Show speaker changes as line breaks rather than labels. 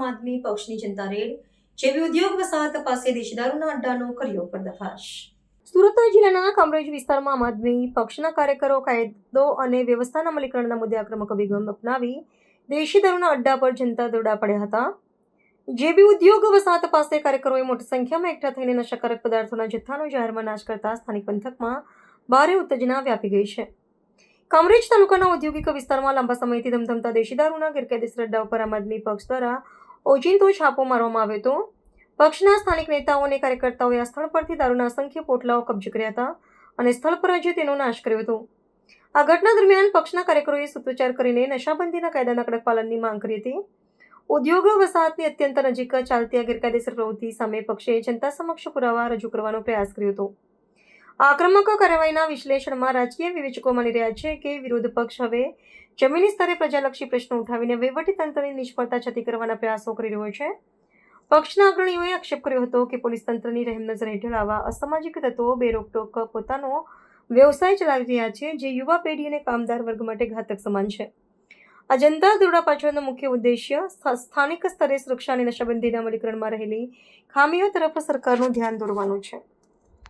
આદમી પક્ષની જનતા રેડ, જેવી ઉદ્યોગ વસાહત પાસે દેશી દારૂના અડ્ડાનો કર્યો પર્દાફાશ। સુરત જિલ્લાના કામરેજ વિસ્તારમાં આમ આદમી પક્ષના કાર્યકરો કાયદો અને વ્યવસ્થાના અમલીકરણના મુદ્દે આક્રમક અભિગમ અપનાવી દેશી દારૂના અડ્ડા પર જનતા દોરડા પડ્યા હતા। જેબી ઉદ્યોગ વસાહત પાસે કાર્યકરોએ મોટી સંખ્યામાં એકઠા થઈને નશાકારક પદાર્થોના જથ્થાનો જાહેરમાં નાશ કરતા સ્થાનિક પંથકમાં ભારે ઉત્તેજના વ્યાપી ગઈ છે। કામરેજ તાલુકાના ઔદ્યોગિક વિસ્તારમાં લાંબા સમયથી ધમધમતા દેશી દારૂના ગેરકાયદેસર અડ્ડા ઉપર આમ આદમી પક્ષ દ્વારા ઓચિંતો છાપો મારવામાં આવ્યો હતો। પક્ષના સ્થાનિક નેતાઓ અને કાર્યકર્તાઓએ આ સ્થળ પરથી દારૂના અસંખ્ય પોટલાઓ કબજે કર્યા હતા અને સ્થળ પર જ તેનો નાશ કર્યો હતો। આ ઘટના દરમિયાન પક્ષના કાર્યકરોએ સૂત્રોચ્ચાર કરીને નશાબંધીના કાયદાના કડક પાલનની માંગ કરી હતી। ઉદ્યોગ વસાહતની અત્યંત નજીક ચાલતી આ ગેરકાયદેસર પ્રવૃત્તિ સામે પક્ષે જનતા સમક્ષ પુરાવા રજૂ કરવાનો પ્રયાસ કર્યો હતો। આક્રમક કાર્યવાહીના વિશ્લેષણમાં રાજકીય વિવેચકો માની રહ્યા છે કે વિરોધ પક્ષ હવે જમીની સ્તરે પ્રજાલક્ષી પ્રશ્નો ઉઠાવીને વહીવટીતંત્રની નિષ્ફળતા છતી કરવાના પ્રયાસો કરી રહ્યો છે। પક્ષના અગ્રણીઓએ આક્ષેપ કર્યો હતો કે પોલીસ તંત્રની રહેમનજર હેઠળ આવા અસામાજિક તત્વો બેરોકટોક પોતાનો વ્યવસાય ચલાવી રહ્યા છે, જે યુવા પેઢી અને કામદાર વર્ગ માટે ઘાતક સમાન છે। આ જનતા દોરડા પાછળનો મુખ્ય ઉદ્દેશ્ય સ્થાનિક સ્તરે સુરક્ષા અને નશાબંધીના અમલીકરણમાં રહેલી ખામીઓ તરફ સરકારનું ધ્યાન દોરવાનો છે।